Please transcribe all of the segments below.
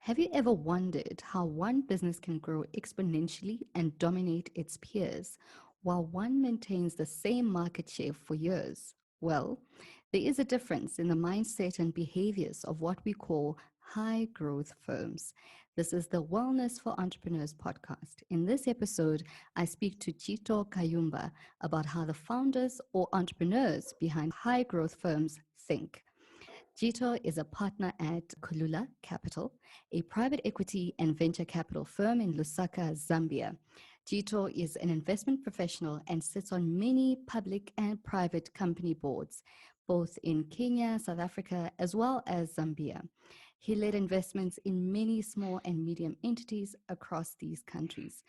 Have you ever wondered how one business can grow exponentially and dominate its peers while one maintains the same market share for years? Well, there is a difference in the mindset and behaviors of what we call high growth firms. This is the Wellness for Entrepreneurs podcast. In this episode, I speak to Jito Kayumba about how the founders or entrepreneurs behind high growth firms think. Jito is a partner at Kukula Capital, a private equity and venture capital firm in Lusaka, Zambia. Jito is an investment professional and sits on many public and private company boards, both in Kenya, South Africa, as well as Zambia. He led investments in many small and medium entities across these countries.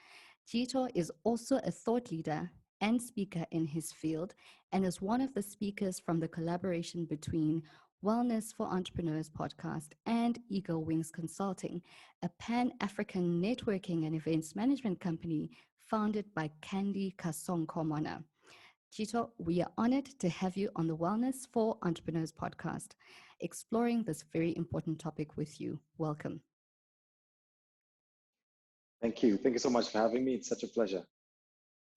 Jito is also a thought leader and speaker in his field and is one of the speakers from the collaboration between Wellness for Entrepreneurs podcast and Eagle Wings Consulting, a pan-African networking and events management company founded by Candy Kasonkomana. Jito, we are honored to have you on the Wellness for Entrepreneurs podcast, exploring this very important topic with you. Welcome. Thank you. Thank you so much for having me. It's such a pleasure.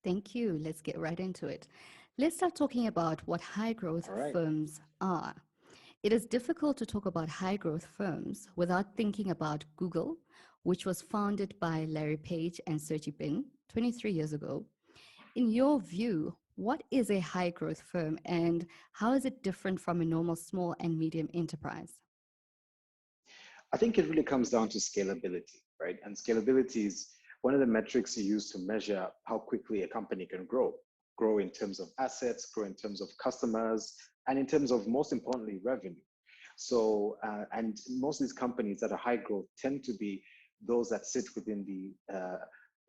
Thank you. Let's get right into it. Let's start talking about what high growth All right. firms are. It is difficult to talk about high growth firms without thinking about Google, which was founded by Larry Page and Sergey Brin 23 years ago. In your view, what is a high growth firm and how is it different from a normal small and medium enterprise? I think it really comes down to scalability, right? And scalability is one of the metrics you use to measure how quickly a company can grow in terms of assets, grow in terms of customers, and in terms of, most importantly, revenue. So, and most of these companies that are high growth tend to be those that sit within the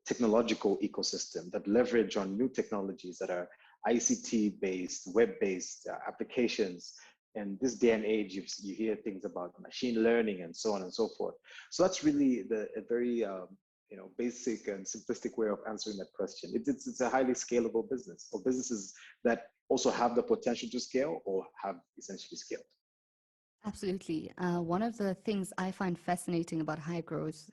technological ecosystem that leverage on new technologies that are ICT based, web based applications. And this day and age, you hear things about machine learning and so on and so forth. So that's really a very basic and simplistic way of answering that question. It's a highly scalable business, or businesses that also have the potential to scale or have essentially scaled. Absolutely. One of the things I find fascinating about high growth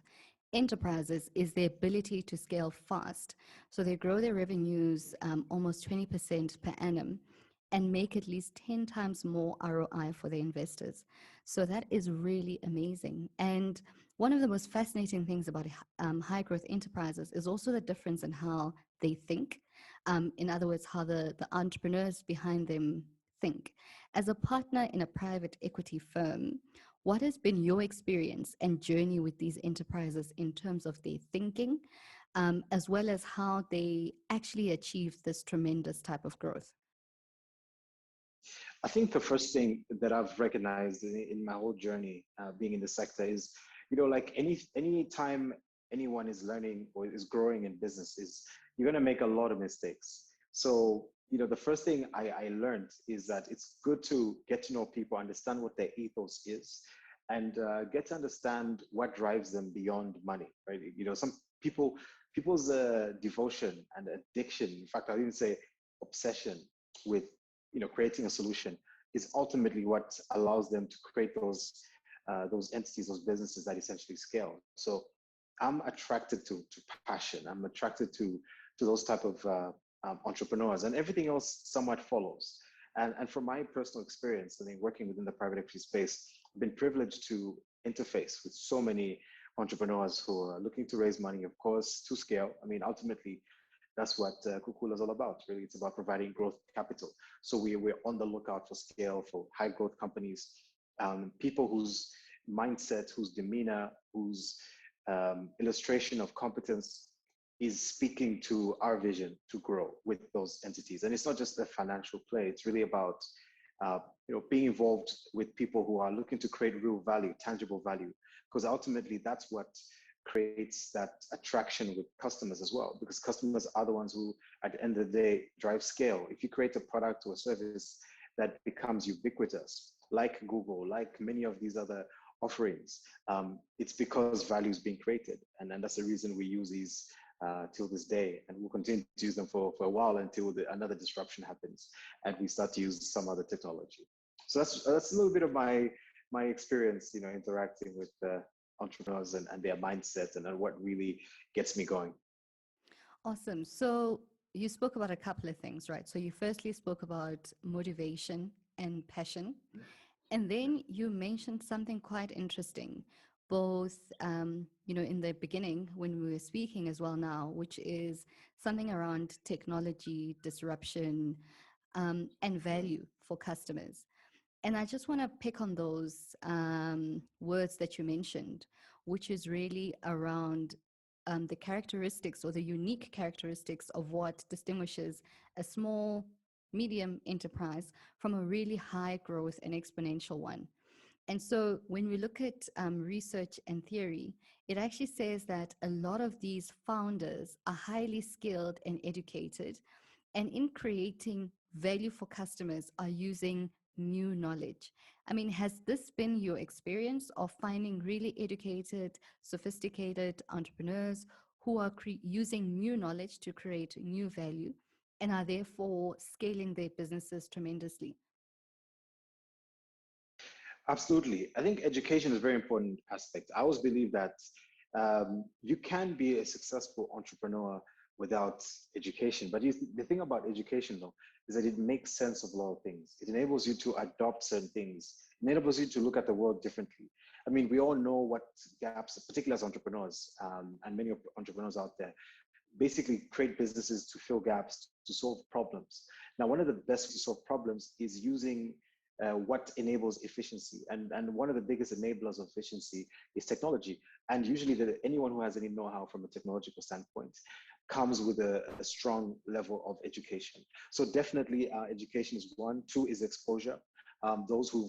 enterprises is the ability to scale fast. So they grow their revenues almost 20% per annum and make at least 10 times more ROI for their investors. So that is really amazing. And one of the most fascinating things about high growth enterprises is also the difference in how they think. In other words, how the entrepreneurs behind them think. As a partner in a private equity firm, what has been your experience and journey with these enterprises in terms of their thinking, as well as how they actually achieve this tremendous type of growth? I think the first thing that I've recognized in my whole journey being in the sector is, like any time anyone is learning or is growing in business, is you're going to make a lot of mistakes. So, the first thing I learned is that it's good to get to know people, understand what their ethos is, and get to understand what drives them beyond money, right? Some people's devotion and addiction, in fact, I'll even say obsession with creating a solution is ultimately what allows them to create those entities, those businesses that essentially scale. So I'm attracted to passion. I'm attracted to those type of entrepreneurs, and everything else somewhat follows. And from my personal experience, I think working within the private equity space, I've been privileged to interface with so many entrepreneurs who are looking to raise money, of course, to scale. I mean, ultimately, that's what Kukula is all about. Really, it's about providing growth capital. So we're on the lookout for scale, for high growth companies, people whose mindset, whose demeanor, whose illustration of competence is speaking to our vision to grow with those entities. And it's not just a financial play. It's really about being involved with people who are looking to create real value, tangible value, because ultimately that's what creates that attraction with customers as well, because customers are the ones who at the end of the day drive scale. If you create a product or a service that becomes ubiquitous, like Google, like many of these other offerings, it's because value is being created. And that's the reason we use these till this day, and we'll continue to use them for a while until another disruption happens and we start to use some other technology. So that's a little bit of my experience, interacting with entrepreneurs and their mindset and what really gets me going. Awesome. So you spoke about a couple of things, right? So you firstly spoke about motivation and passion. And then you mentioned something quite interesting, both, in the beginning when we were speaking as well now, which is something around technology, disruption, and value for customers. And I just want to pick on those words that you mentioned, which is really around the characteristics or the unique characteristics of what distinguishes a small, medium enterprise from a really high growth and exponential one. And so when we look at research and theory, it actually says that a lot of these founders are highly skilled and educated, and in creating value for customers are using new knowledge. I mean, has this been your experience of finding really educated, sophisticated entrepreneurs who are using new knowledge to create new value and are therefore scaling their businesses tremendously? Absolutely. I think education is a very important aspect. I always believe that you can be a successful entrepreneur without education. But the thing about education, though, is that it makes sense of a lot of things. It enables you to adopt certain things. It enables you to look at the world differently. I mean, we all know what gaps, particularly as entrepreneurs, and many entrepreneurs out there, basically create businesses to fill gaps, to solve problems. Now, one of the best ways to solve problems is using what enables efficiency. And one of the biggest enablers of efficiency is technology. And usually anyone who has any know-how from a technological standpoint comes with a strong level of education. So definitely education is one. Two is exposure. Those who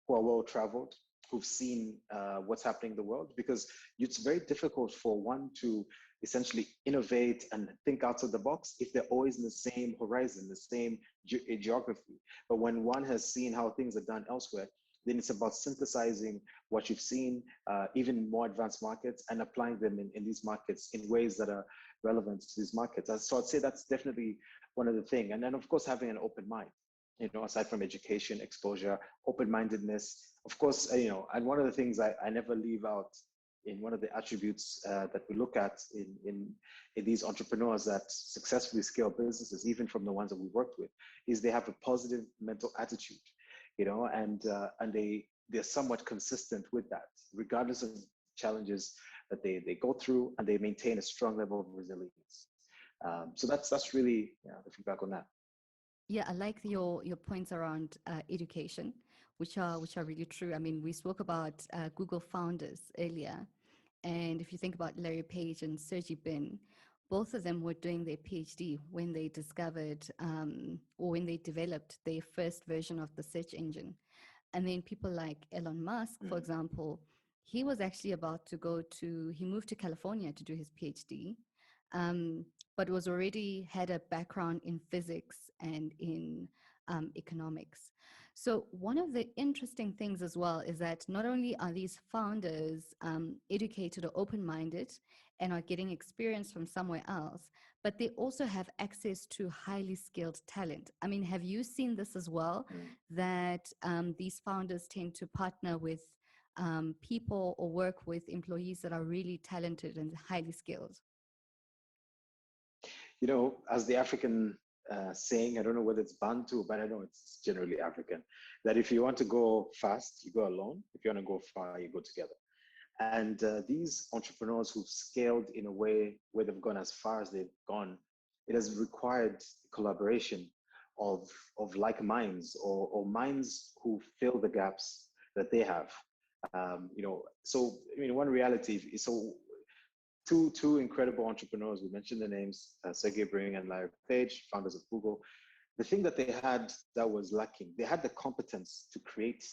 are well-traveled, who've seen what's happening in the world, because it's very difficult for one to essentially innovate and think outside the box if they're always in the same horizon, the same geography. But when one has seen how things are done elsewhere, then it's about synthesizing what you've seen, even more advanced markets, and applying them in these markets in ways that are relevant to these markets. So I'd say that's definitely one of the things. And then, of course, having an open mind, aside from education, exposure, open-mindedness, of course, and one of the things I never leave out in one of the attributes that we look at in these entrepreneurs that successfully scale businesses, even from the ones that we worked with, is they have a positive mental attitude, and they're somewhat consistent with that, regardless of challenges that they go through, and they maintain a strong level of resilience. So that's really the feedback on that. Yeah, I like your points around education, which are really true. I mean, we spoke about Google founders earlier, and if you think about Larry Page and Sergey Brin, both of them were doing their PhD when they discovered or when they developed their first version of the search engine. And then people like Elon Musk, for example, he was actually about to he moved to California to do his PhD, um, but was already had a background in physics and in economics. So one of the interesting things as well is that not only are these founders educated or open-minded and are getting experience from somewhere else, but they also have access to highly skilled talent. I mean, have you seen this as well, that these founders tend to partner with people or work with employees that are really talented and highly skilled? As the African saying, I don't know whether it's Bantu, but I know it's generally African, that if you want to go fast, you go alone. If you want to go far, you go together. And these entrepreneurs who've scaled in a way where they've gone as far as they've gone, it has required collaboration of like minds, or minds who fill the gaps that they have. So one reality is, so two incredible entrepreneurs. We mentioned the names, Sergey Brin and Larry Page, founders of Google. The thing that they had that was lacking, they had the competence to create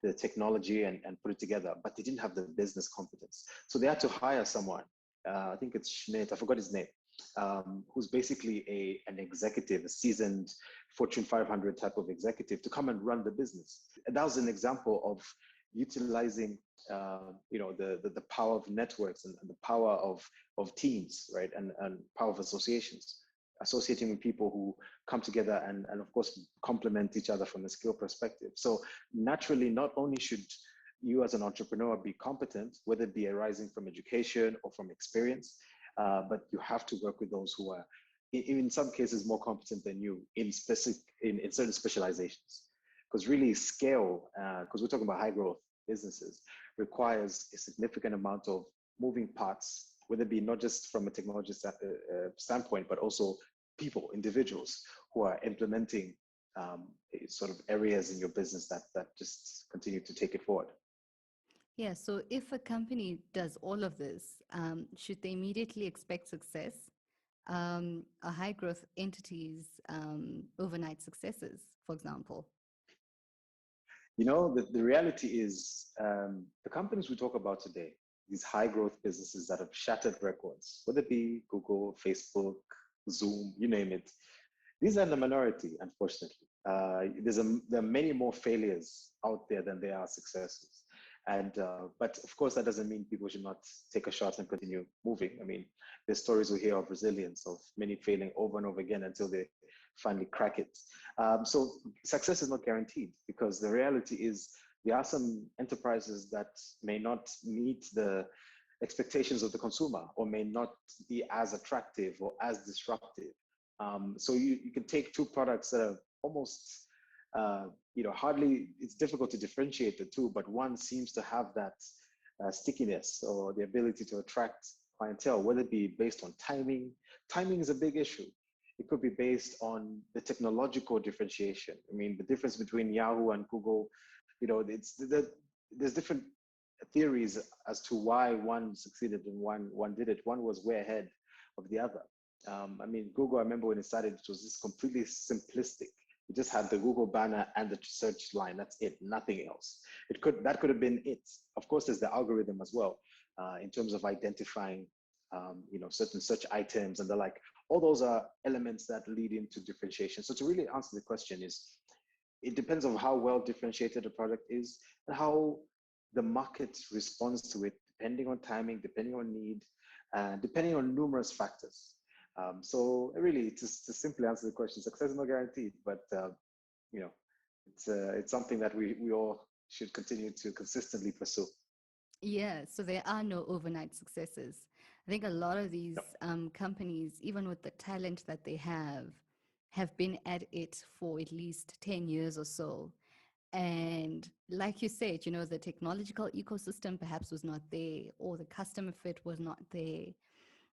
the technology and put it together, but they didn't have the business competence. So they had to hire someone. I think it's Schmidt, I forgot his name, who's basically an executive, a seasoned Fortune 500 type of executive, to come and run the business. And that was an example of utilizing the power of networks and the power of teams, right? And power of associations, associating with people who come together and of course complement each other from a skill perspective. So naturally, not only should you as an entrepreneur be competent, whether it be arising from education or from experience, but you have to work with those who are, in some cases, more competent than you in specific in certain specializations. Because really, scale, because we're talking about high growth businesses, requires a significant amount of moving parts, whether it be not just from a technology standpoint, but also people, individuals who are implementing sort of areas in your business that just continue to take it forward. Yeah, so if a company does all of this, should they immediately expect success? A high growth entities overnight successes, for example? The reality is the companies we talk about today, these high growth businesses that have shattered records, whether it be Google, Facebook, Zoom, you name it, these are the minority, unfortunately. There are many more failures out there than there are successes. But of course, that doesn't mean people should not take a shot and continue moving. I mean, there's stories we hear of resilience, of many failing over and over again until they finally crack it. So success is not guaranteed, because the reality is there are some enterprises that may not meet the expectations of the consumer, or may not be as attractive or as disruptive. So you can take two products that are almost, hardly, it's difficult to differentiate the two, but one seems to have that stickiness or the ability to attract clientele, whether it be based on timing. Timing is a big issue. It could be based on the technological differentiation. I mean, the difference between Yahoo and Google, there's different theories as to why one succeeded and one did it. One was way ahead of the other. I mean, Google, I remember when it started, it was just completely simplistic. It just had the Google banner and the search line. That's it, nothing else. That could have been it. Of course, there's the algorithm as well, in terms of identifying, certain search items and the like. All those are elements that lead into differentiation. So to really answer the question it depends on how well differentiated a product is and how the market responds to it, depending on timing, depending on need, depending on numerous factors. So really, to simply answer the question, success is not guaranteed, but it's something that we all should continue to consistently pursue. Yeah, so there are no overnight successes. I think a lot of these No. companies, even with the talent that they have been at it for at least 10 years or so. And like you said, the technological ecosystem perhaps was not there, or the customer fit was not there.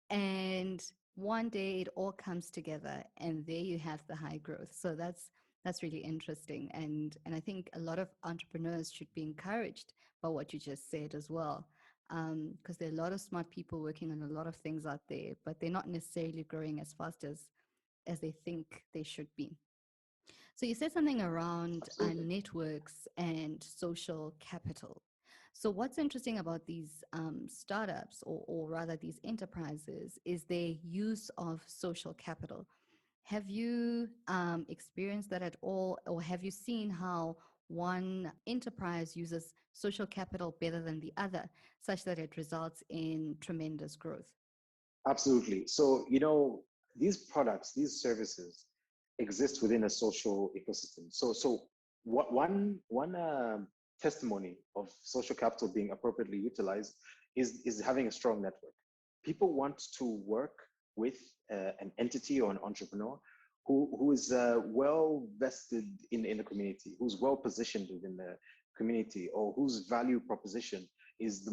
And one day it all comes together, and there you have the high growth. So that's really interesting. And I think a lot of entrepreneurs should be encouraged by what you just said as well. Because there are a lot of smart people working on a lot of things out there, but they're not necessarily growing as fast as they think they should be. So you said something around Absolutely. networks and social capital. So what's interesting about these startups, or rather these enterprises, is their use of social capital. Have you experienced that at all, or have you seen how one enterprise uses social capital better than the other, such that it results in tremendous growth? Absolutely. So, these products, these services exist within a social ecosystem. So one testimony of social capital being appropriately utilized is having a strong network. People want to work with an entity or an entrepreneur who is well vested in the community, who's well positioned within the community, or whose value proposition is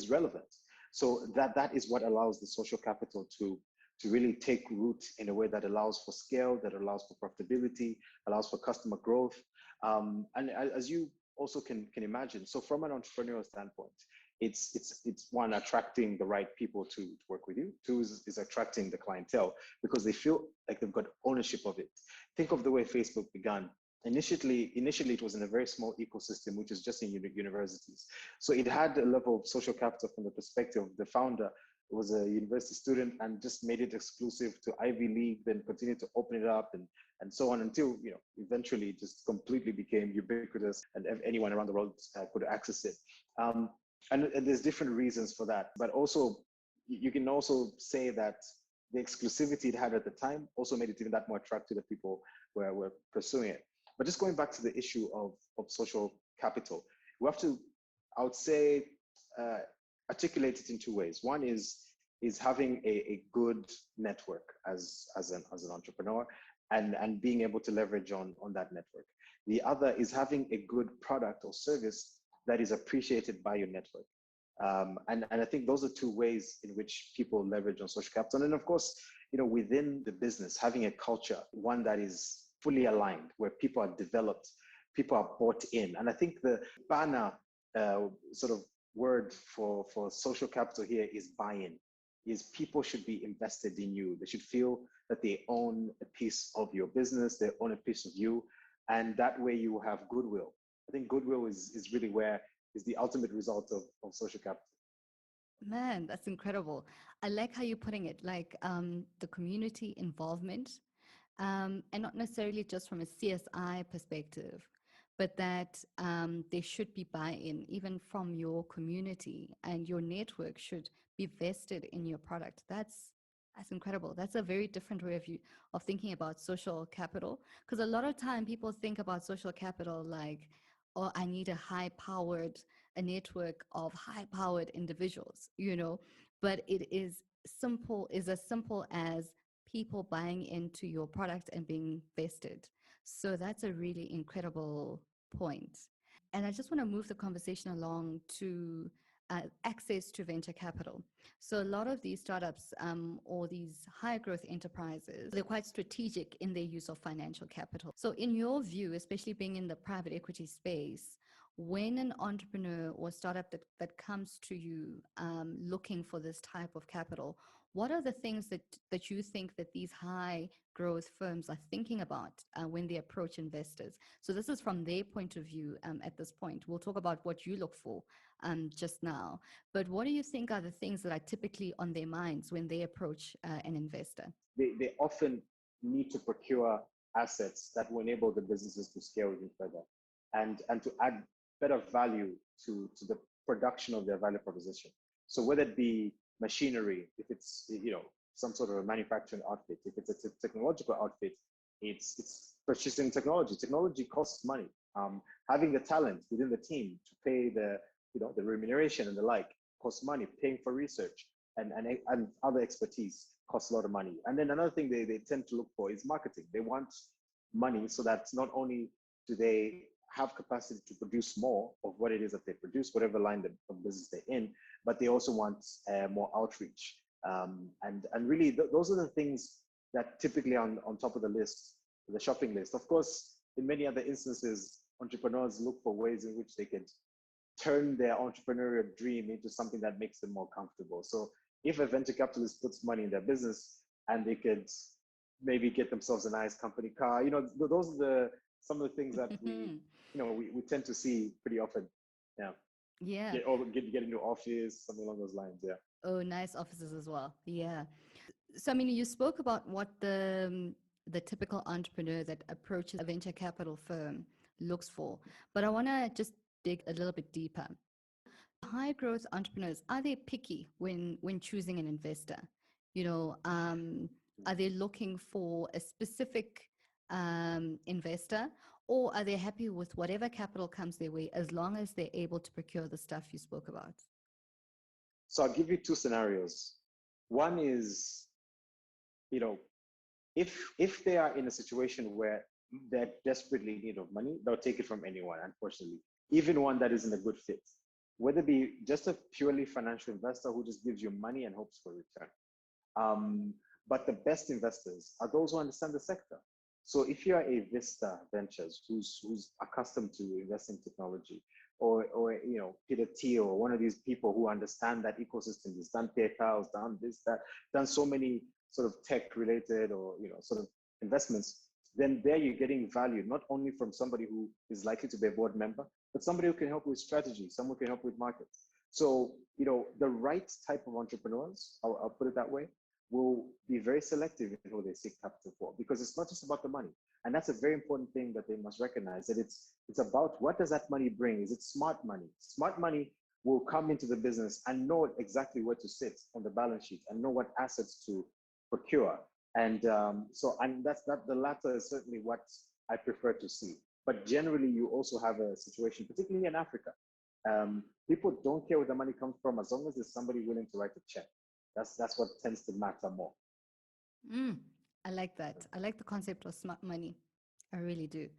relevant. So that is what allows the social capital to really take root in a way that allows for scale, that allows for profitability, allows for customer growth. And as you also can imagine, so from an entrepreneurial standpoint, it's one, attracting the right people to work with you. Two is attracting the clientele, because they feel like they've got ownership of it. Think of the way Facebook began. Initially, it was in a very small ecosystem, which is just in universities. So it had a level of social capital from the perspective of the founder. It was a university student and just made it exclusive to Ivy League, then continued to open it up and so on, until eventually it just completely became ubiquitous and anyone around the world could access it. And there's different reasons for that, but also you can also say that the exclusivity it had at the time also made it even that more attractive that people were pursuing it. But just going back to the issue of social capital, we have to I would say uh, articulate it in two ways. One is having a good network as an entrepreneur, and being able to leverage on that network. The other is having a good product or service that is appreciated by your network. And I think those are two ways in which people leverage on social capital. And then, of course, within the business, having a culture, one that is fully aligned, where people are developed, people are bought in. And I think the banner sort of word for social capital here is buy-in. Is people should be invested in you. They should feel that they own a piece of your business, they own a piece of you, and that way you have goodwill. I think goodwill is really where is the ultimate result of social capital. Man, that's incredible. I like how you're putting it, like the community involvement, and not necessarily just from a CSI perspective, but that there should be buy-in even from your community, and your network should be vested in your product. That's incredible. That's a very different way of thinking about social capital, because a lot of time people think about social capital like, oh, I need a network of high-powered individuals, but it is as simple as people buying into your product and being vested. So that's a really incredible point. And I just want to move the conversation along to access to venture capital. So a lot of these startups or these high growth enterprises, they're quite strategic in their use of financial capital. So in your view, especially being in the private equity space, when an entrepreneur or startup that comes to you looking for this type of capital, what are the things that you think that these high growth firms are thinking about when they approach investors? So this is from their point of view at this point. We'll talk about what you look for just now. But what do you think are the things that are typically on their minds when they approach an investor? They often need to procure assets that will enable the businesses to scale even further, and to add better value to the production of their value proposition. So whether it be machinery, if it's some sort of a manufacturing outfit, if it's a technological outfit, it's purchasing technology. Technology costs money. Having the talent within the team to pay the remuneration and the like costs money. Paying for research and other expertise costs a lot of money. And then another thing they tend to look for is marketing. They want money so that not only do they have capacity to produce more of what it is that they produce, whatever line of business they're in, but they also want more outreach. And really, those are the things that typically on top of the list, the shopping list. Of course, in many other instances, entrepreneurs look for ways in which they can turn their entrepreneurial dream into something that makes them more comfortable. So if a venture capitalist puts money in their business and they could maybe get themselves a nice company car, those are some of the things that we tend to see pretty often. Yeah. Yeah. Get into office, something along those lines. Yeah. Oh, nice offices as well. Yeah. So, I mean, you spoke about what the typical entrepreneur that approaches a venture capital firm looks for, but I want to just dig a little bit deeper. High growth entrepreneurs, are they picky when choosing an investor? You know, are they looking for a specific investor, or are they happy with whatever capital comes their way as long as they're able to procure the stuff you spoke about? So I'll give you two scenarios. One is, you know, if they are in a situation where they're desperately in need of money, they'll take it from anyone, unfortunately, even one that isn't a good fit. Whether it be just a purely financial investor who just gives you money and hopes for return. But the best investors are those who understand the sector. So if you are a Vista Ventures who's accustomed to investing in technology, or Peter Thiel, or one of these people who understand that ecosystem, has done PayPal's, done this, that, done so many sort of tech related or sort of investments, then there you're getting value not only from somebody who is likely to be a board member, but somebody who can help with strategy, someone who can help with markets. So the right type of entrepreneurs, I'll put it that way, will be very selective in who they seek capital for, because it's not just about the money. And that's a very important thing that they must recognize, that it's about what does that money bring? Is it smart money? Smart money will come into the business and know exactly where to sit on the balance sheet and know what assets to procure. And that's not, the latter is certainly what I prefer to see. But generally, you also have a situation, particularly in Africa, People don't care where the money comes from as long as there's somebody willing to write a check. That's what tends to matter more. Mm, I like that. I like the concept of smart money. I really do.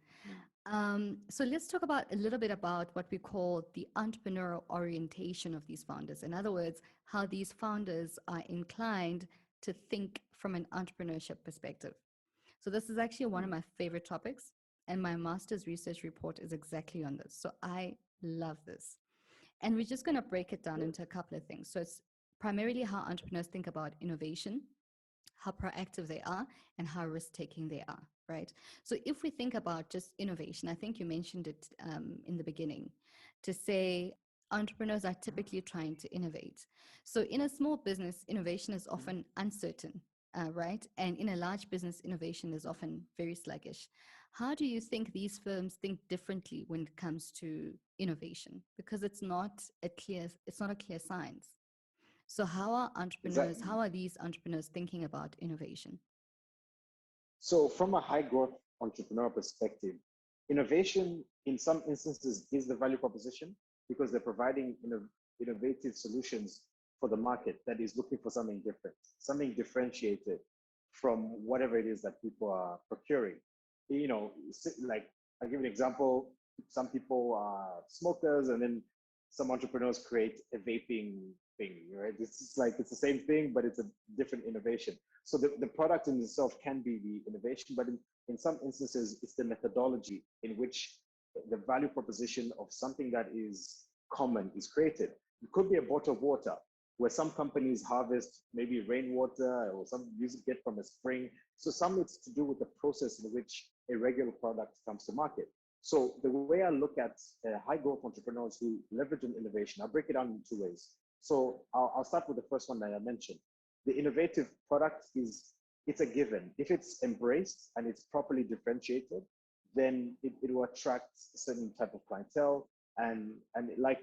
Mm. So let's talk about a little bit about what we call the entrepreneurial orientation of these founders. In other words, how these founders are inclined to think from an entrepreneurship perspective. So this is actually one of Mm. my favorite topics, and my master's research report is exactly on this. So I love this. And we're just going to break it down Good. into a couple of things. So it's primarily how entrepreneurs think about innovation, how proactive they are, and how risk taking they are, right? So if we think about just innovation, I think you mentioned it in the beginning to say entrepreneurs are typically trying to innovate. So in a small business, innovation is often uncertain, right? And in a large business, innovation is often very sluggish. How do you think these firms think differently when it comes to innovation? Because it's not a clear science. So Exactly. how are these entrepreneurs thinking about innovation? So, from a high growth entrepreneur perspective, innovation in some instances is the value proposition because they're providing innovative solutions for the market that is looking for something different, something differentiated from whatever it is that people are procuring. Like I'll give an example. Some people are smokers, and then some entrepreneurs create a vaping thing, right? It's the same thing, but it's a different innovation. So the product in itself can be the innovation, but in some instances, it's the methodology in which the value proposition of something that is common is created. It could be a bottle of water, where some companies harvest maybe rainwater or some use get from a spring. So some it's to do with the process in which a regular product comes to market. So the way I look at high growth entrepreneurs who leverage an innovation, I'll break it down in two ways. So I'll start with the first one that I mentioned. The innovative product it's a given. If it's embraced and it's properly differentiated, then it will attract a certain type of clientele and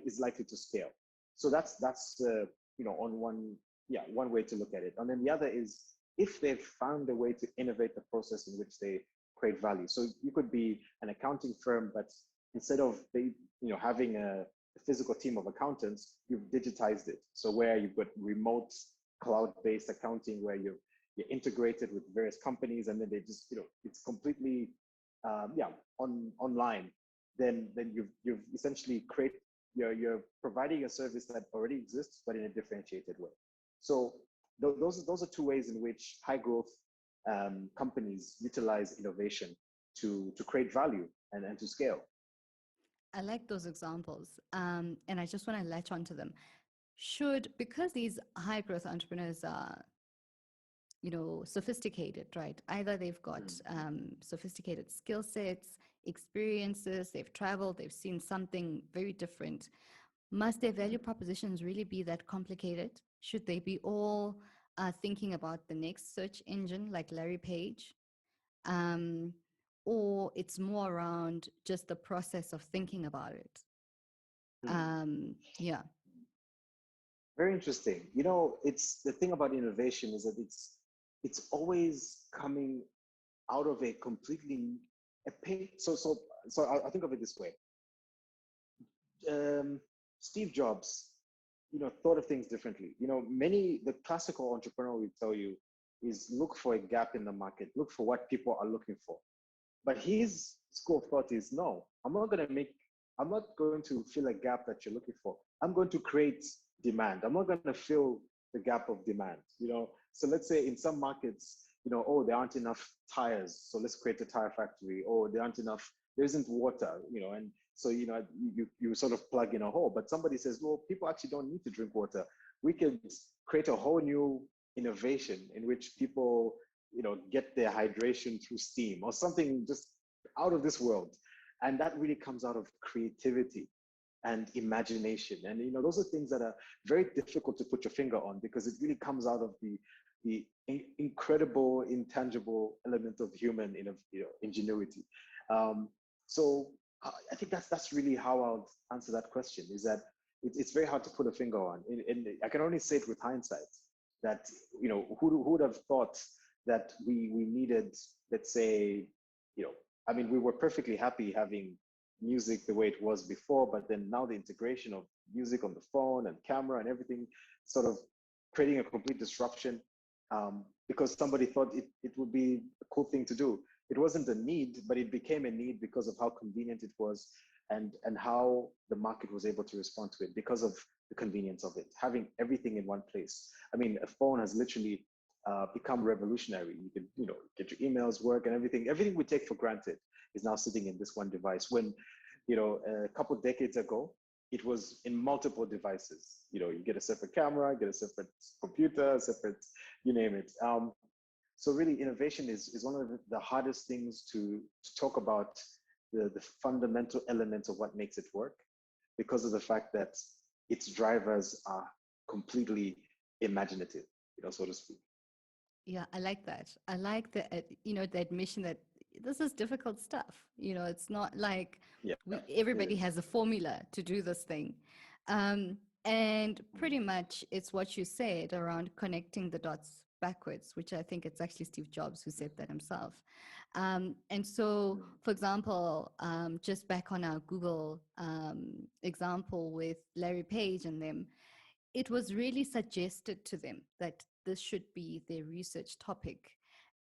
is likely to scale. So that's on one way to look at it. And then the other is if they've found a way to innovate the process in which they create value. So you could be an accounting firm, but instead of having a physical team of accountants, you've digitized it. So where you've got remote cloud-based accounting where you're integrated with various companies, and then they just it's completely online. Then you've essentially you're providing a service that already exists but in a differentiated way. So those are two ways in which high growth companies utilize innovation to create value and to scale. I like those examples. And I just want to latch onto them. Because these high growth entrepreneurs are, sophisticated, right? Either they've got Mm. sophisticated skill sets, experiences, they've traveled, they've seen something very different. Must their value propositions really be that complicated? Should they be all thinking about the next search engine like Larry Page? Um, or it's more around just the process of thinking about it? Mm. Yeah. Very interesting. It's the thing about innovation is that it's always coming out of a completely a pain. So I think of it this way. Steve Jobs, thought of things differently. The classical entrepreneur will tell you is look for a gap in the market, look for what people are looking for. But his school of thought is no, I'm not going to fill a gap that you're looking for. I'm going to create demand. I'm not going to fill the gap of demand. So let's say in some markets, oh, there aren't enough tires, so let's create a tire factory. Or there isn't water, and so you sort of plug in a hole. But somebody says, well, people actually don't need to drink water. We could create a whole new innovation in which people get their hydration through steam or something just out of this world. And that really comes out of creativity and imagination. And those are things that are very difficult to put your finger on because it really comes out of the incredible intangible element of human ingenuity. So I think that's really how I'll answer that question, is that it's very hard to put a finger on. And I can only say it with hindsight that who would have thought that we needed, let's say, I mean, we were perfectly happy having music the way it was before, but then now the integration of music on the phone and camera and everything, sort of creating a complete disruption, because somebody thought it would be a cool thing to do. It wasn't a need, but it became a need because of how convenient it was, and how the market was able to respond to it because of the convenience of it, having everything in one place. I mean, a phone has literally become revolutionary. You can, get your emails, work, and everything we take for granted is now sitting in this one device. When, a couple of decades ago, it was in multiple devices. You get a separate camera, get a separate computer, separate, you name it. So really, innovation is one of the hardest things to talk about, the fundamental elements of what makes it work, because of the fact that its drivers are completely imaginative, so to speak. Yeah, I like that. I like the admission that this is difficult stuff. It's not like Yeah, it everybody is. has a formula to do this thing. And Mm, pretty much it's what you said around connecting the dots backwards, which I think it's actually Steve Jobs who said that himself. And so, mm, for example, just back on our Google example with Larry Page and them, it was really suggested to them that this should be their research topic.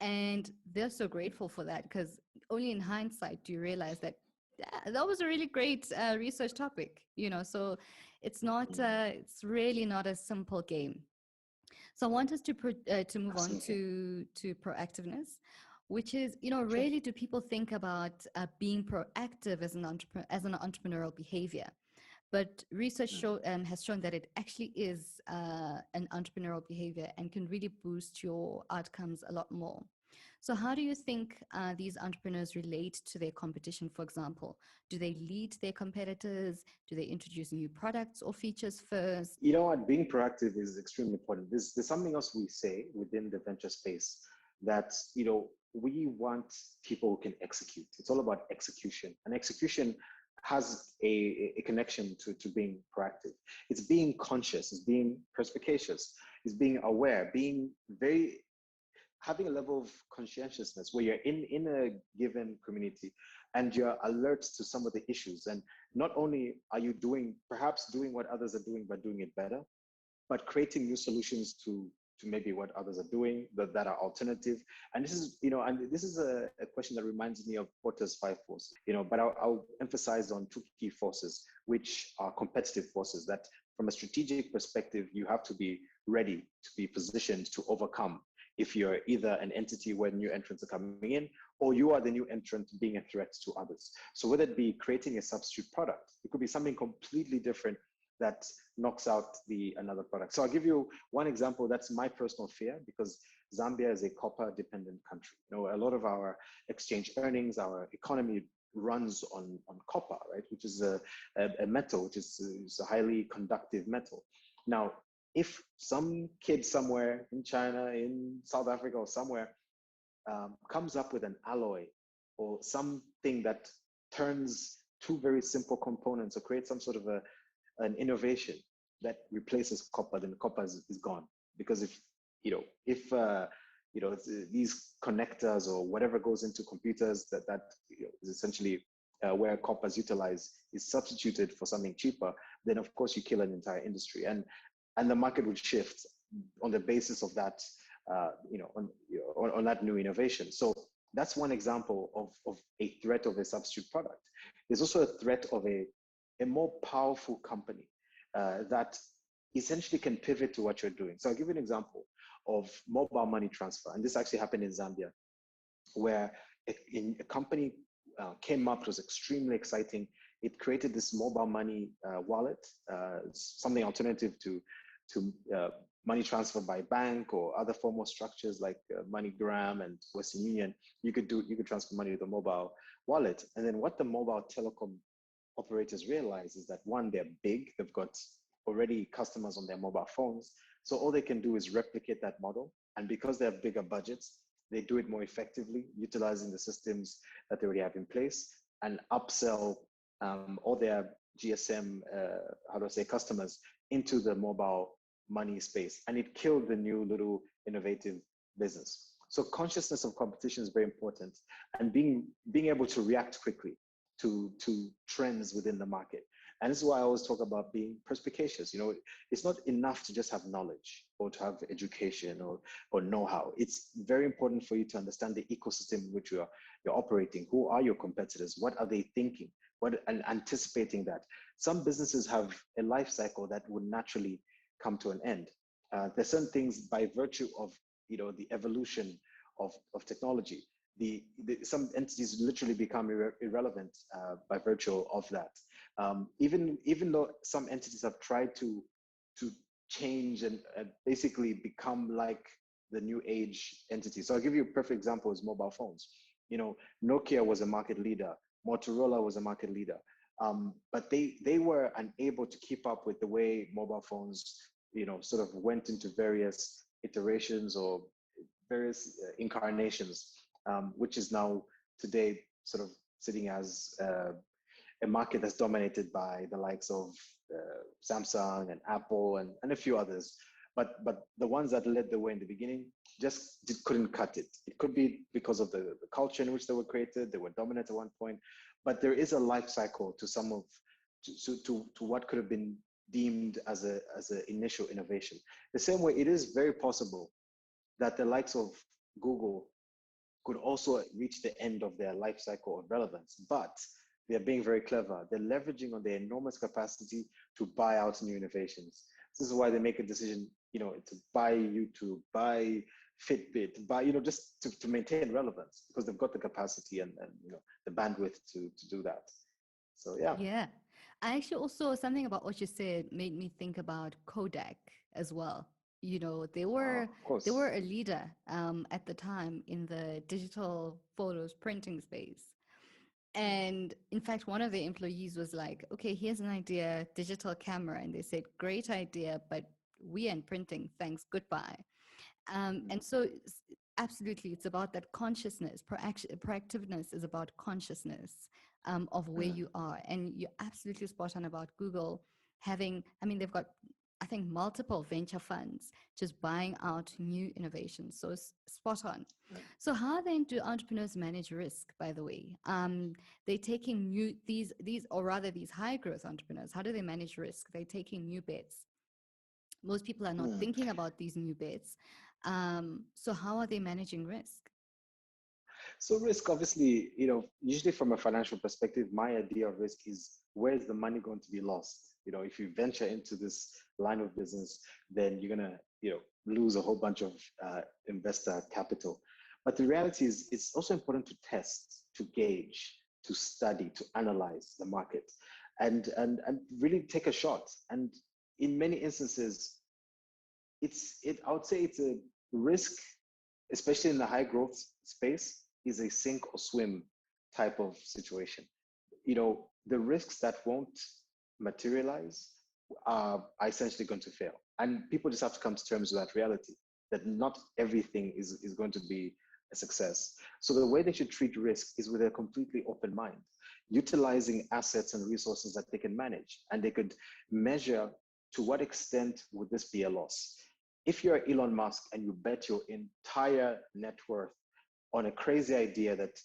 And they're so grateful for that, because only in hindsight do you realize that that was a really great research topic, so mm. it's really not a simple game. So I want us to move on Absolutely. to proactiveness, which is, Sure. really do people think about being proactive as an entrepreneurial behavior? But research Mm. has shown that it actually is an entrepreneurial behavior and can really boost your outcomes a lot more. So, how do you think these entrepreneurs relate to their competition, for example? Do they lead their competitors? Do they introduce new products or features first? You know what? Being proactive is extremely important. There's something else we say within the venture space, that we want people who can execute. It's all about execution, and execution has a connection to being proactive. It's being conscious, it's being perspicacious, it's being aware, being very, having a level of conscientiousness where you're in a given community and you're alert to some of the issues. And not only are you perhaps doing what others are doing, but doing it better, but creating new solutions to maybe what others are doing that are alternative. And this is a question that reminds me of Porter's five forces, but I'll emphasize on two key forces, which are competitive forces that from a strategic perspective, you have to be ready to be positioned to overcome if you're either an entity where new entrants are coming in, or you are the new entrant being a threat to others. So whether it be creating a substitute product, it could be something completely different that knocks out the another product. So I'll give you one example. That's my personal fear, because Zambia is a copper dependent country. A lot of our exchange earnings, our economy runs on copper, right? Which is a metal, which is a highly conductive metal. Now, if some kid somewhere in China, in South Africa, or somewhere comes up with an alloy or something that turns two very simple components or creates some sort of an innovation that replaces copper, then copper is gone. Because if these connectors or whatever goes into computers that is essentially where copper is utilized is substituted for something cheaper, then of course you kill an entire industry, and the market would shift on the basis of that, on that new innovation. So that's one example of a threat of a substitute product. There's also a threat of a more powerful company that essentially can pivot to what you're doing. So I'll give you an example of mobile money transfer. And this actually happened in Zambia, where a company came up. It was extremely exciting. It created this mobile money wallet, something alternative to money transfer by bank or other formal structures like MoneyGram and Western Union. You could transfer money with a mobile wallet. And then what the mobile telecom operators realize is that, one, they're big, they've got already customers on their mobile phones. So all they can do is replicate that model. And because they have bigger budgets, they do it more effectively, utilizing the systems that they already have in place, and upsell all their GSM, customers into the mobile money space. And it killed the new little innovative business. So consciousness of competition is very important, and being able to react quickly. to trends within the market. And this is why I always talk about being perspicacious. It's not enough to just have knowledge or to have education or know-how. It's very important for you to understand the ecosystem in which you're operating. Who are your competitors? What are they thinking? And anticipating that. Some businesses have a life cycle that would naturally come to an end. There's certain things by virtue of the evolution of technology. Some entities literally become irrelevant by virtue of that. Even though some entities have tried to change and basically become like the new age entity. So I'll give you a perfect example is mobile phones. Nokia was a market leader, Motorola was a market leader, but they were unable to keep up with the way mobile phones sort of went into various iterations or various incarnations, which is now today sort of sitting as a market that's dominated by the likes of Samsung and Apple and a few others. But the ones that led the way in the beginning just couldn't cut it. It could be because of the culture in which they were created. They were dominant at one point, but there is a life cycle to some of to what could have been deemed as an initial innovation. The same way, it is very possible that the likes of Google could also reach the end of their life cycle of relevance, but they're being very clever. They're leveraging on their enormous capacity to buy out new innovations. This is why they make a decision, to buy YouTube, buy Fitbit, buy, just to maintain relevance, because they've got the capacity and the bandwidth to do that. So yeah. Yeah. I actually also, something about what you said made me think about Kodak as well. They were Of course. a leader at the time in the digital photos printing space. And in fact, one of the employees was like, okay, here's an idea, digital camera. And they said, great idea, but we ain't printing, thanks, goodbye. And so absolutely, it's about that consciousness. Proactiveness is about consciousness of where you are. And you're absolutely spot on about Google having, they've got, I think, multiple venture funds just buying out new innovations. So spot on. So how then do entrepreneurs manage risk, by the way? They're taking these, or rather these high growth entrepreneurs, how do they manage risk? They're taking new bets. Most people are not thinking about these new bets. So how are they managing risk? So risk, obviously, usually from a financial perspective, my idea of risk is, where's the money going to be lost? If you venture into this line of business, then you're gonna, lose a whole bunch of investor capital. But the reality is, it's also important to test, to gauge, to study, to analyze the market, and really take a shot. And in many instances, I would say it's a risk, especially in the high growth space, is a sink or swim type of situation. The risks that won't materialize are essentially going to fail. And people just have to come to terms with that reality, that not everything is going to be a success. So the way they should treat risk is with a completely open mind, utilizing assets and resources that they can manage. And they could measure, to what extent would this be a loss? If you're Elon Musk and you bet your entire net worth on a crazy idea that,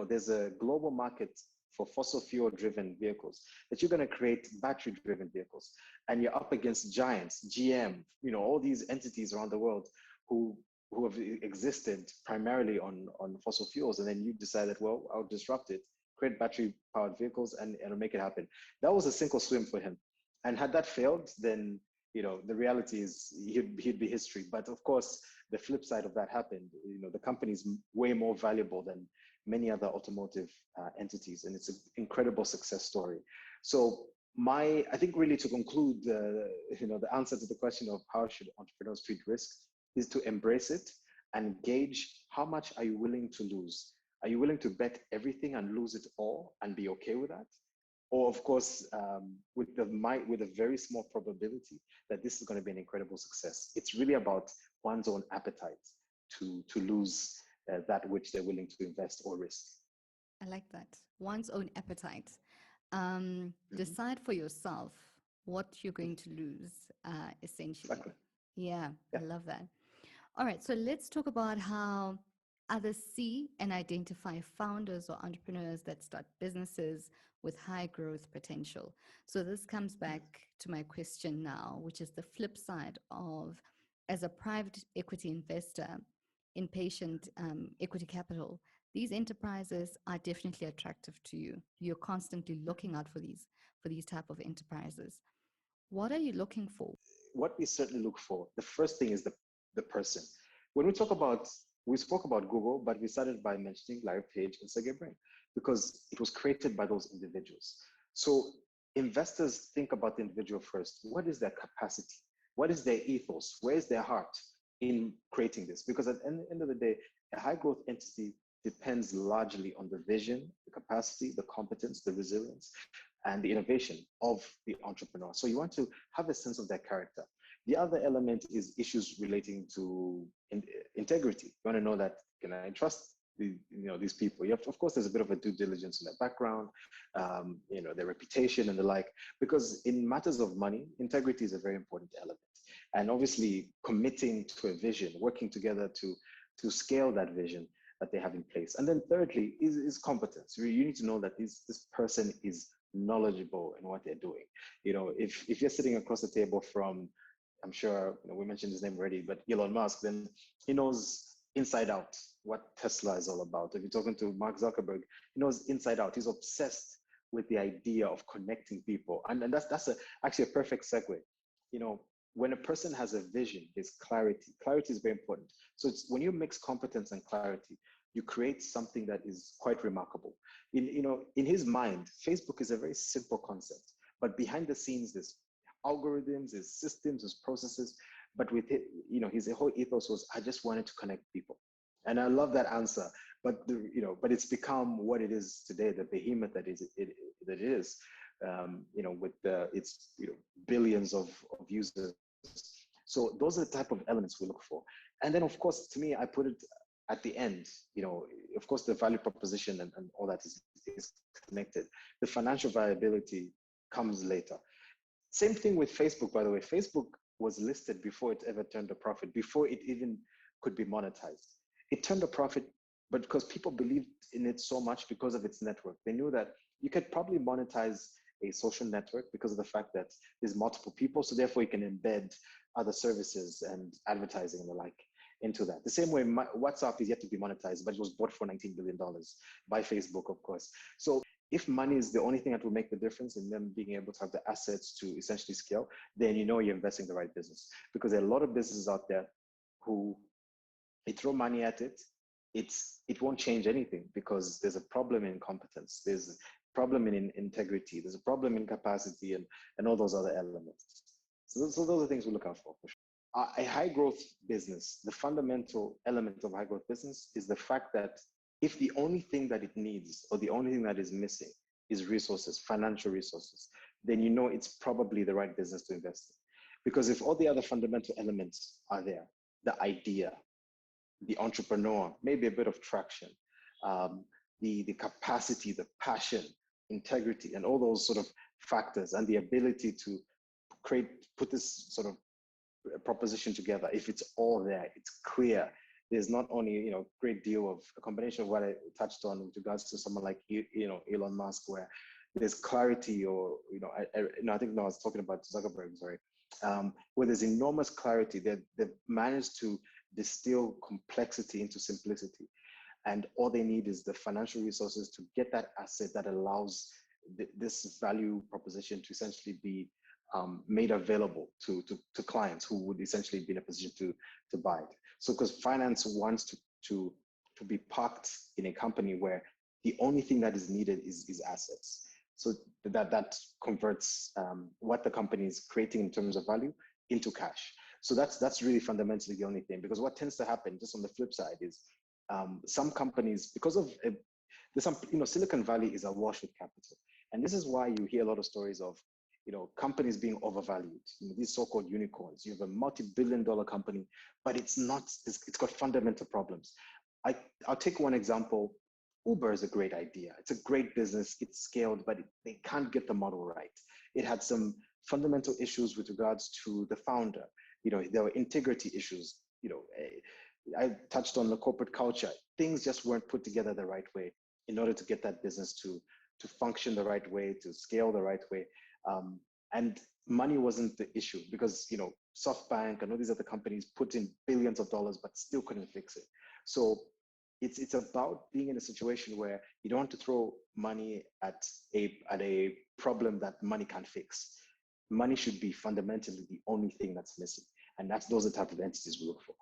there's a global market for fossil fuel driven vehicles, that you're going to create battery driven vehicles, and you're up against giants, GM, all these entities around the world who have existed primarily on fossil fuels, and then you decided, well, I'll disrupt it, create battery powered vehicles, and it'll make it happen. That was a sink or swim for him. And had that failed, then the reality is he'd be history. But of course, the flip side of that happened. The company is way more valuable than many other automotive entities, and it's an incredible success story. So I think really to conclude, the answer to the question of how should entrepreneurs treat risk is to embrace it and gauge, how much are you willing to lose? Are you willing to bet everything and lose it all and be okay with that? Or of course, with a very small probability that this is going to be an incredible success. It's really about one's own appetite to lose that which they're willing to invest or risk. I like that. One's own appetite. Decide for yourself what you're going to lose, essentially. Exactly. Yeah, Yeah. I love that. All right, so let's talk about how Others see and identify founders or entrepreneurs that start businesses with high growth potential. So, this comes back to my question now, which is the flip side of, as a private equity investor in patient equity capital, these enterprises are definitely attractive to you. You're constantly looking out for these type of enterprises. What are you looking for? What we certainly look for, the first thing is the person. When we spoke about Google, but we started by mentioning Larry Page and Sergey Brin because it was created by those individuals. So investors think about the individual first. What is their capacity? What is their ethos? Where is their heart in creating this? Because at the end of the day, a high growth entity depends largely on the vision, the capacity, the competence, the resilience, and the innovation of the entrepreneur. So you want to have a sense of their character. The other element is issues relating to integrity. You want to know that, can I trust these people? You have to, of course, there's a bit of a due diligence in their background, their reputation and the like, because in matters of money, integrity is a very important element. And obviously committing to a vision, working together to scale that vision that they have in place. And then thirdly is competence. You need to know that this person is knowledgeable in what they're doing. If you're sitting across the table from, I'm sure we mentioned his name already, but Elon Musk, then he knows inside out what Tesla is all about. If you're talking to Mark Zuckerberg, he knows inside out. He's obsessed with the idea of connecting people, and that's actually a perfect segue. When a person has a vision, there's clarity. Clarity is very important. So it's when you mix competence and clarity, you create something that is quite remarkable. In his mind, Facebook is a very simple concept, but behind the scenes, there's algorithms, there's systems, there's processes. But with it, his whole ethos was, I just wanted to connect people, and I love that answer. But but it's become what it is today, the behemoth that it is. With its billions of users. So those are the type of elements we look for. And then, of course, to me, I put it at the end. Of course, the value proposition and all that is connected. The financial viability comes later. Same thing with Facebook, by the way. Facebook was listed before it ever turned a profit, before it even could be monetized. It turned a profit, but because people believed in it so much because of its network. They knew that you could probably monetize a social network because of the fact that there's multiple people. So therefore you can embed other services and advertising and the like into that. The same way WhatsApp is yet to be monetized, but it was bought for $19 billion by Facebook, of course. So if money is the only thing that will make the difference in them being able to have the assets to essentially scale, then you're investing in the right business. Because there are a lot of businesses out there who they throw money at it, it won't change anything because there's a problem in competence. There's problem in integrity, there's a problem in capacity and all those other elements. So those are things we look out for sure. A high growth business, the fundamental element of high growth business is the fact that if the only thing that it needs or the only thing that is missing is resources, financial resources, then it's probably the right business to invest in. Because if all the other fundamental elements are there, the idea, the entrepreneur, maybe a bit of traction, the capacity, the passion, integrity, and all those sort of factors, and the ability to put this sort of proposition together. If it's all there, it's clear. There's not only a great deal of a combination of what I touched on with regards to someone like Elon Musk, where there's clarity, or I think I was talking about Zuckerberg, sorry, where there's enormous clarity. They've managed to distill complexity into simplicity. And all they need is the financial resources to get that asset that allows this value proposition to essentially be made available to clients who would essentially be in a position to buy it. So because finance wants to be parked in a company where the only thing that is needed is assets. So that converts what the company is creating in terms of value into cash. So that's really fundamentally the only thing, because what tends to happen just on the flip side is some companies, because of Silicon Valley is awash with capital. And this is why you hear a lot of stories of companies being overvalued, these so-called unicorns. You have a multi-billion-dollar company, but it's got fundamental problems. I'll take one example. Uber is a great idea. It's a great business. It's scaled, but they can't get the model right. It had some fundamental issues with regards to the founder. There were integrity issues. I touched on the corporate culture. Things just weren't put together the right way in order to get that business to function the right way, to scale the right way. And money wasn't the issue because, SoftBank and all these other companies put in billions of dollars but still couldn't fix it. So it's about being in a situation where you don't want to throw money at a problem that money can't fix. Money should be fundamentally the only thing that's missing, and those are the type of entities we look for.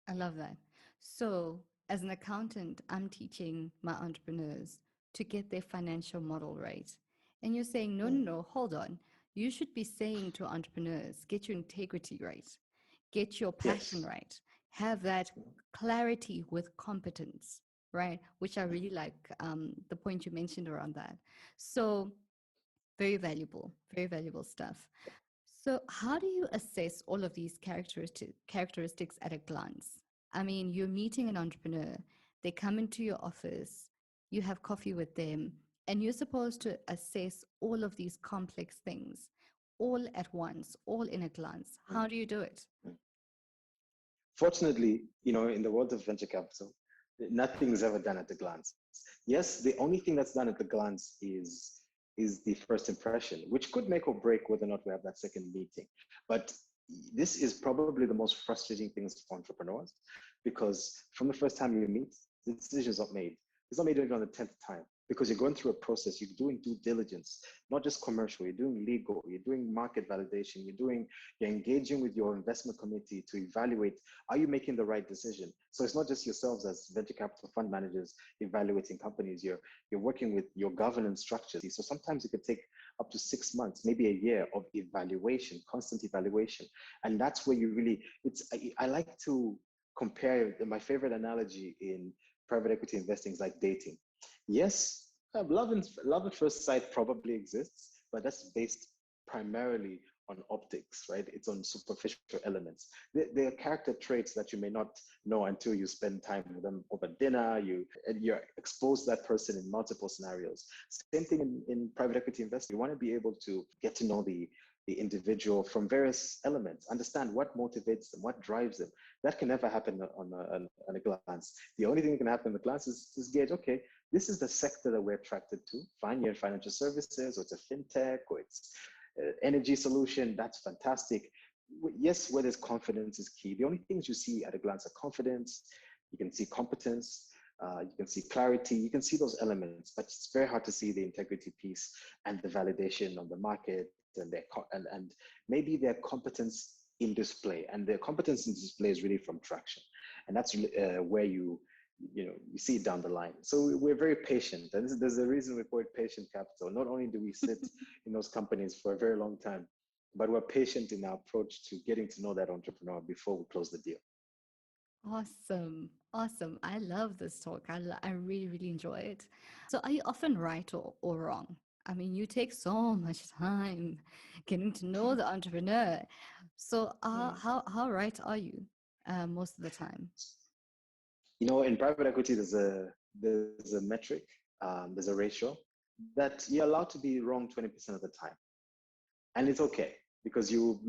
I love that. So, as an accountant, I'm teaching my entrepreneurs to get their financial model right. And you're saying, no, no, Mm, no, hold on. You should be saying to entrepreneurs, get your integrity right, get your passion yes. right, have that clarity with competence, right? Which I really like the point you mentioned around that. So, very valuable stuff. So, how do you assess all of these characteristics at a glance? I mean, you're meeting an entrepreneur, they come into your office, you have coffee with them, and you're supposed to assess all of these complex things all at once, all in a glance. Mm, How do you do it? mm. Fortunately, in the world of venture capital, nothing is ever done at a glance. Yes, the only thing that's done at the glance is the first impression, which could make or break whether or not we have that second meeting. But this is probably the most frustrating things for entrepreneurs because from the first time you meet, the decision's not made. It's not made even on the 10th time because you're going through a process, you're doing due diligence, not just commercial, you're doing legal, you're doing market validation, you're engaging with your investment committee to evaluate, are you making the right decision? So it's not just yourselves as venture capital fund managers evaluating companies, you're working with your governance structures. So sometimes it could take up to 6 months, maybe a year of evaluation, constant evaluation. And that's where you really, I like to compare, my favorite analogy in private equity investing is like dating. Yes, love at first sight probably exists, but that's based primarily on optics, right? It's on superficial elements. There are character traits that you may not know until you spend time with them over dinner. You're exposed to that person in multiple scenarios. Same thing in private equity investing. You want to be able to get to know the individual from various elements, understand what motivates them, what drives them. That can never happen on a glance. The only thing that can happen in the glance is gauge, okay, this is the sector that we're attracted to. Fine, you're in financial services, or it's a fintech, or it's energy solution. That's fantastic. Yes, where there's confidence is key. The only things you see at a glance are confidence. You can see competence. You can see clarity. You can see those elements, but it's very hard to see the integrity piece and the validation on the market and maybe their competence in display. And their competence in display is really from traction, and that's where you see it down the line. So we're very patient, and there's a reason we call it patient capital. Not only do we sit in those companies for a very long time, but we're patient in our approach to getting to know that entrepreneur before we close the deal. Awesome. Awesome. I love this talk. I really, really enjoy it. So, are you often right or wrong? I mean, you take so much time getting to know the entrepreneur. So, Mm. how right are you most of the time? In private equity, there's a metric, there's a ratio that you're allowed to be wrong 20% of the time, and it's okay because you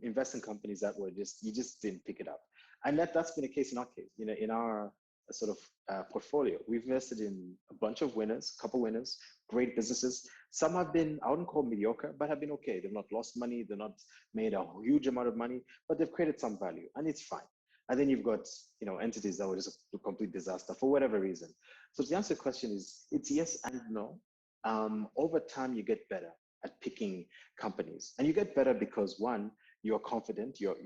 invest in companies that were you just didn't pick it up, and that's been the case in our case. In our sort of portfolio, we've invested in a bunch of winners, couple winners, great businesses. Some have been, I wouldn't call mediocre, but have been okay. They've not lost money, they've not made a huge amount of money, but they've created some value, and it's fine. And then you've got entities that were just a complete disaster for whatever reason. So to answer the question is, it's yes and no. Over time, you get better at picking companies, and you get better because one, you're confident, you're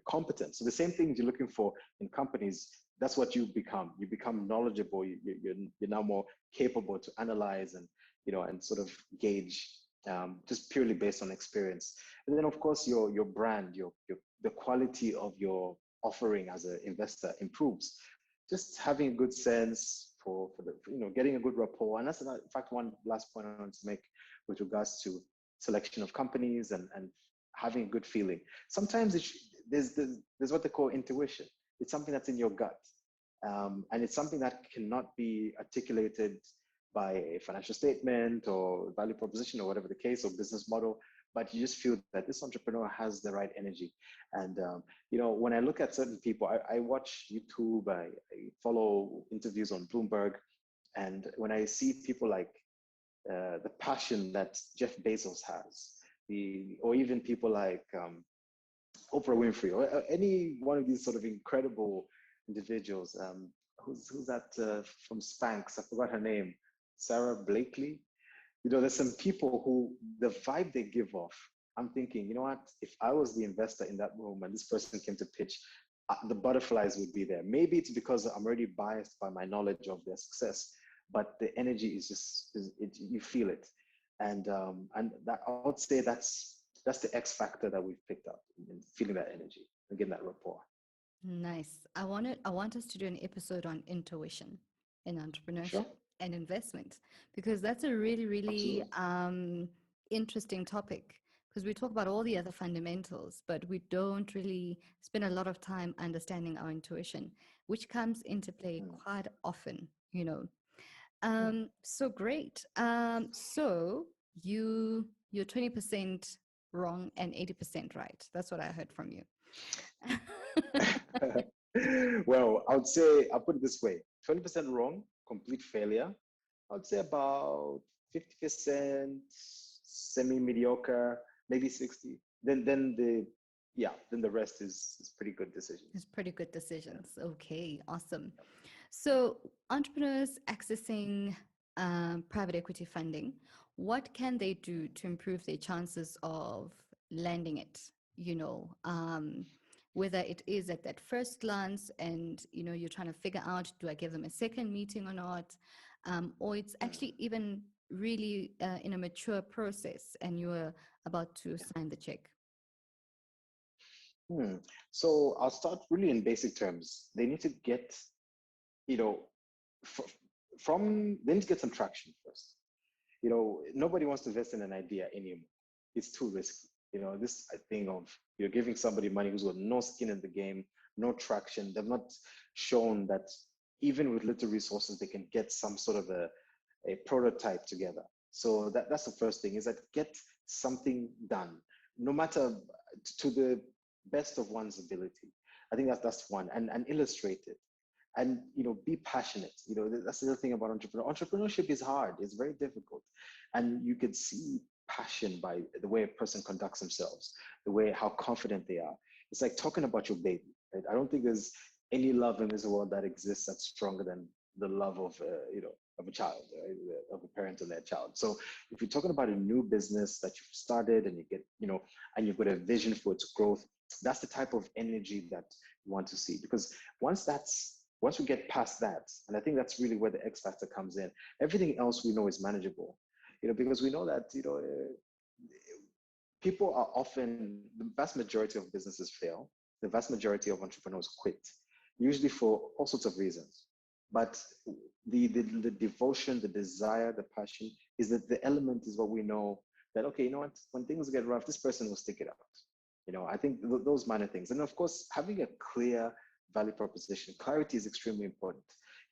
competent. So the same things you're looking for in companies, that's what you become. You become knowledgeable. You're now more capable to analyze and sort of gauge, just purely based on experience. And then of course your brand, the quality of your offering as an investor improves. Just having a good sense for the getting a good rapport, and that's in fact one last point I want to make with regards to selection of companies and having a good feeling. Sometimes there's what they call intuition. It's something that's in your gut, and it's something that cannot be articulated by a financial statement or value proposition or whatever the case or business model. but you just feel that this entrepreneur has the right energy. And when I look at certain people, I watch YouTube, I follow interviews on Bloomberg, and when I see people like the passion that Jeff Bezos has, or even people like Oprah Winfrey, or any one of these sort of incredible individuals. Who's that from Spanx? I forgot her name. Sarah Blakely. There's some people who the vibe they give off. I'm thinking, you know what? If I was the investor in that room and this person came to pitch, the butterflies would be there. Maybe it's because I'm already biased by my knowledge of their success, but the energy is just, you feel it. And that, I would say that's the X factor that we've picked up in feeling that energy and getting that rapport. Nice. I want us to do an episode on intuition in Sure, entrepreneurship and investment, because that's a really, really absolutely. interesting topic, because we talk about all the other fundamentals, but we don't really spend a lot of time understanding our intuition, which comes into play Hmm. quite often. Hmm. So great. So you're 20% wrong and 80% right. That's what I heard from you. Well, I would say, I'll put it this way: 20% wrong, complete failure. I would say about 50% semi-mediocre, maybe 60. Then the rest is pretty good It's decisions. pretty good Yeah. decisions. Okay, awesome. So, entrepreneurs accessing private equity funding, what can they do to improve their chances of landing it? You know, whether it is at that first glance and, you're trying to figure out, do I give them a second meeting or not? Or it's Mm. actually even really in a mature process and you're about to sign the check. Hmm. So I'll start really in basic terms. They need to get, you know, f- they need to get some traction first. Nobody wants to invest in an idea anymore. It's too risky. This thing of you're giving somebody money who's got no skin in the game, no traction. They've not shown that even with little resources, they can get some sort of a prototype together. So that's the first thing, is that get something done, no matter to the best of one's ability. I think that's one, and illustrate it, and be passionate. That's the other thing about entrepreneurship is hard. It's very difficult, and you could see passion by the way a person conducts themselves, the way how confident they are. It's like talking about your baby, right? I don't think there's any love in this world that exists that's stronger than the love of of a child, right? Of a parent and their child. So if you're talking about a new business that you've started and you get and you've got a vision for its growth, that's the type of energy that you want to see. Because once we get past that, and I think that's really where the X factor comes in, everything else we know is manageable. Because we know that people are often, the vast majority of businesses fail. The vast majority of entrepreneurs quit, usually for all sorts of reasons. But the devotion, the desire, the passion is that the element is what we know, that, okay, you know what, when things get rough, this person will stick it out. I think those minor things. And of course, having a clear value proposition, clarity is extremely important.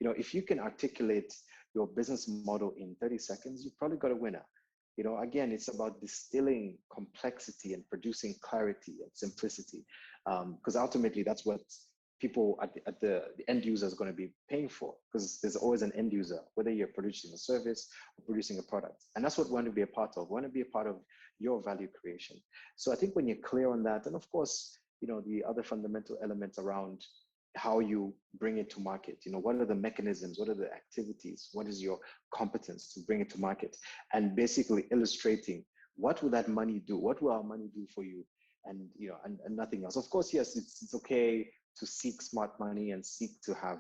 If you can articulate your business model in 30 seconds, you've probably got a winner. Again, it's about distilling complexity and producing clarity and simplicity, because ultimately that's what people at the end user is going to be paying for, because there's always an end user, whether you're producing a service or producing a product. And that's what we want to be a part of. We want to be a part of your value creation. So I think when you're clear on that, and of course, the other fundamental elements around how you bring it to market, what are the mechanisms, what are the activities, what is your competence to bring it to market, and basically illustrating what will that money do, what will our money do for you, and and nothing else. Of course, yes, it's okay to seek smart money and seek to have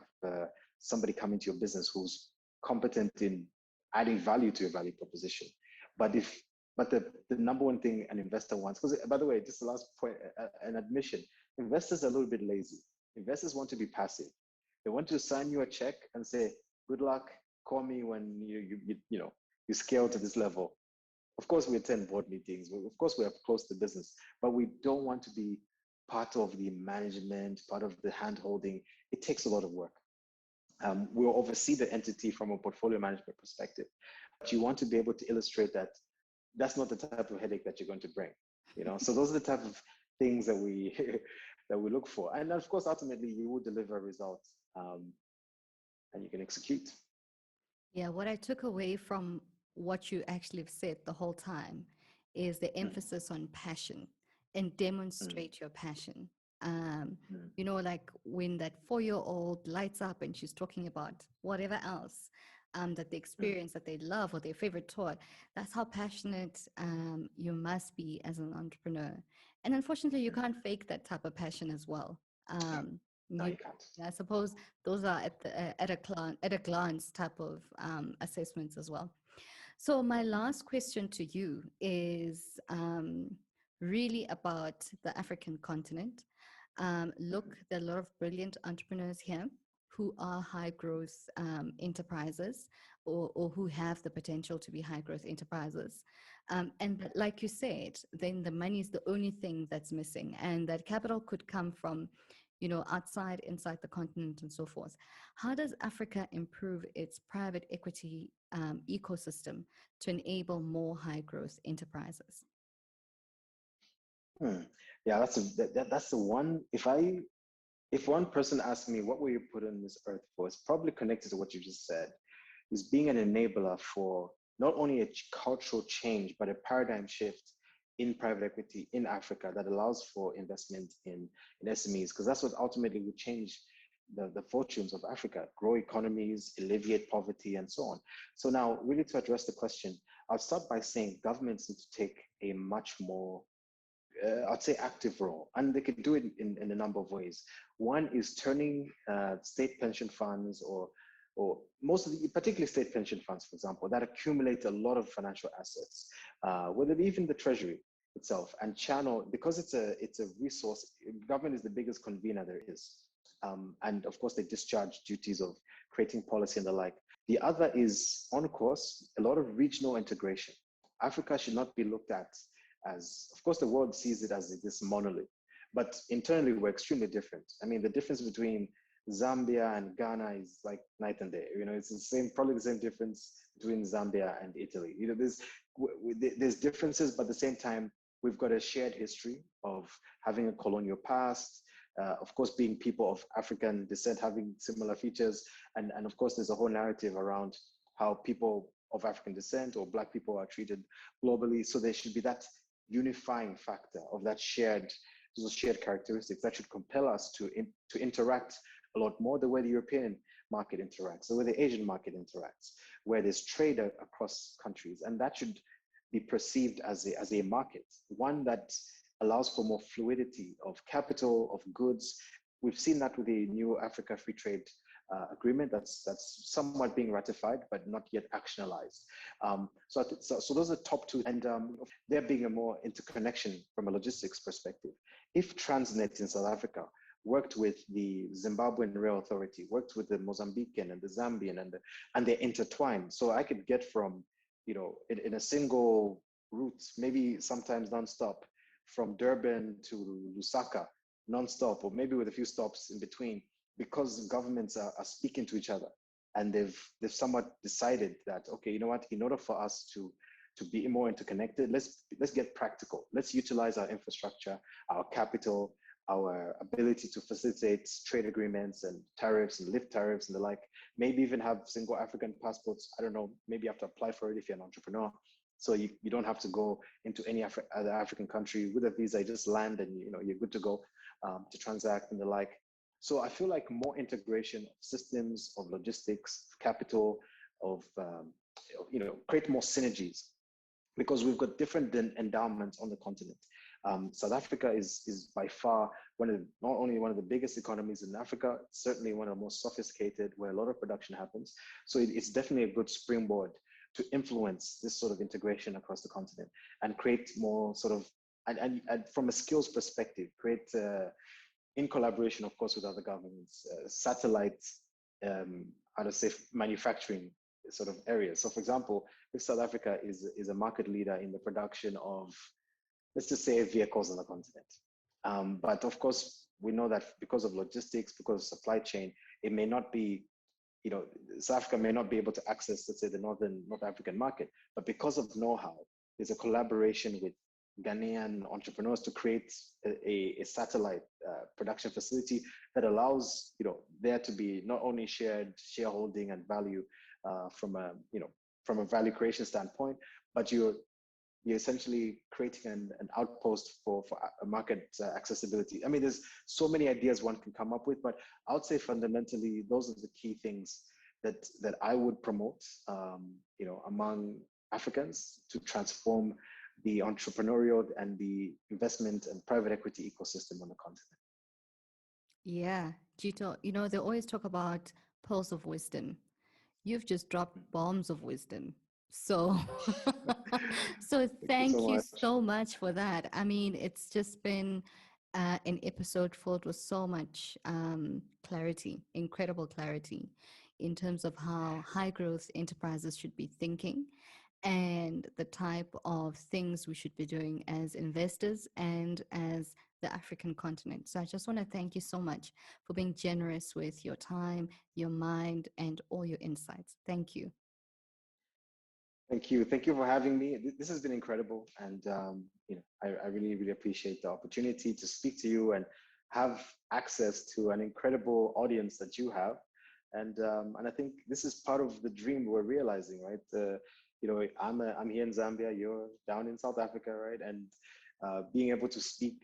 somebody come into your business who's competent in adding value to your value proposition. But the number one thing an investor wants, because by the way, just the last point, an admission, investors are a little bit lazy. Investors want to be passive. They want to sign you a check and say, "Good luck. Call me when you scale to this level." Of course, we attend board meetings. Of course, we are close to business, but we don't want to be part of the management, part of the hand holding. It takes a lot of work. We'll oversee the entity from a portfolio management perspective, but you want to be able to illustrate that that's not the type of headache that you're going to bring, you know. So those are the type of things that we that we look for, and of course, ultimately, you will deliver results, and you can execute. Yeah, what I took away from what you actually have said the whole time is the Mm, emphasis on passion and mm, demonstrate your passion. Um, mm, like when that 4 year old lights up and she's talking about whatever else that they mm, experience that they love or their favorite toy, that's how passionate you must be as an entrepreneur. And unfortunately, you mm. can't fake that type of passion as well. No, no, You, you can't. I suppose those are at a glance type of assessments as well. So my last question to you is really about the African continent. Look, there are a lot of brilliant entrepreneurs here who are high growth enterprises, or who have the potential to be high growth enterprises. And like you said, then the money is the only thing that's missing, and that capital could come from, outside, inside the continent, and so forth. How does Africa improve its private equity ecosystem to enable more high growth enterprises? Hmm. Yeah, that's the one. If one person asked me what were you put on this earth for, it's probably connected to what you just said, is being an enabler for not only a cultural change, but a paradigm shift in private equity in Africa that allows for investment in SMEs, because that's what ultimately will change the fortunes of Africa, grow economies, alleviate poverty, and so on. So now, really to address the question, I'll start by saying governments need to take a much more I'd say active role, and they could do it in a number of ways. One is turning state pension funds, or most of the, particularly state pension funds, for example, that accumulate a lot of financial assets, whether even the treasury itself, and channel, because it's a resource. Government is the biggest convener there is, and of course they discharge duties of creating policy and the like. The other is, on course, a lot of regional integration. Africa should not be looked at as, of course, the world sees it as this monolith, but internally we're extremely different. I mean, the difference between Zambia and Ghana is like night and day. You know, it's the same, probably the same difference between Zambia and Italy. You know, there's differences, but at the same time, we've got a shared history of having a colonial past. Of course, being people of African descent, having similar features, and of course, there's a whole narrative around how people of African descent or Black people are treated globally. So there should be that unifying factor of that those shared characteristics that should compel us to interact a lot more the way the European market interacts, the way the Asian market interacts, where there's trade across countries, and that should be perceived as a market, one that allows for more fluidity of capital, of goods. We've seen that with the new Africa Free Trade agreement that's somewhat being ratified, but not yet actionalized. So those are top two, and there being a more interconnection from a logistics perspective. If Transnet in South Africa worked with the Zimbabwean Rail Authority, worked with the Mozambican and the Zambian, and they're intertwined, so I could get from, in a single route, maybe sometimes nonstop, from Durban to Lusaka, nonstop, or maybe with a few stops in between, because governments are speaking to each other, and they've somewhat decided that, okay, you know what, in order for us to be more interconnected, let's get practical. Let's utilize our infrastructure, our capital, our ability to facilitate trade agreements and tariffs and lift tariffs and the like. Maybe even have single African passports. I don't know, maybe you have to apply for it if you're an entrepreneur. So you don't have to go into any other African country with a visa. You just land and you're good to go to transact and the like. So I feel like more integration of systems, of logistics, of capital, of create more synergies, because we've got different endowments on the continent. South Africa is by far not only one of the biggest economies in Africa, certainly one of the most sophisticated, where a lot of production happens. So it's definitely a good springboard to influence this sort of integration across the continent and create more sort of, and from a skills perspective, create in collaboration, of course, with other governments, satellite, how to say, manufacturing sort of areas. So, for example, if South Africa is a market leader in the production of, let's just say, vehicles on the continent, but of course, we know that because of logistics, because of supply chain, it may not be, South Africa may not be able to access, let's say, the North African market, but because of know-how, there's a collaboration with Ghanaian entrepreneurs to create a satellite production facility that allows there to be not only shared shareholding and value from a from a value creation standpoint, but you're essentially creating an outpost for a market accessibility. I mean, there's so many ideas one can come up with, but I would say fundamentally those are the key things that I would promote, among Africans to transform the entrepreneurial and the investment and private equity ecosystem on the continent. Yeah, Jito, they always talk about pearls of wisdom. You've just dropped bombs of wisdom. So, so Thank you so thank you much. so much for that. I mean, it's just been an episode filled with so much clarity, incredible clarity in terms of how high growth enterprises should be thinking and the type of things we should be doing as investors and as the African continent. So I just want to thank you so much for being generous with your time, your mind, and all your insights. Thank you. Thank you. Thank you for having me. This has been incredible. And, I really, really appreciate the opportunity to speak to you and have access to an incredible audience that you have. And I think this is part of the dream we're realizing, right? I'm here in Zambia, you're down in South Africa, right? And being able to speak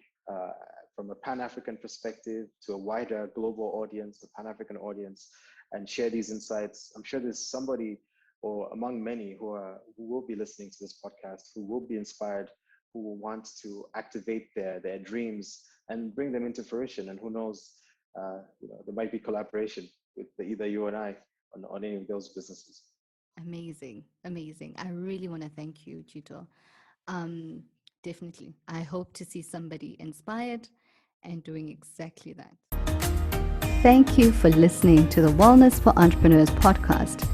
from a Pan-African perspective to a wider global audience, a Pan-African audience, and share these insights. I'm sure there's somebody or among many who will be listening to this podcast, who will be inspired, who will want to activate their dreams and bring them into fruition. And who knows, there might be collaboration with either you and I on any of those businesses. Amazing, amazing. I really want to thank you, Jito. Um, Definitely. I hope to see somebody inspired and doing exactly that. Thank you for listening to the Wellness for Entrepreneurs podcast.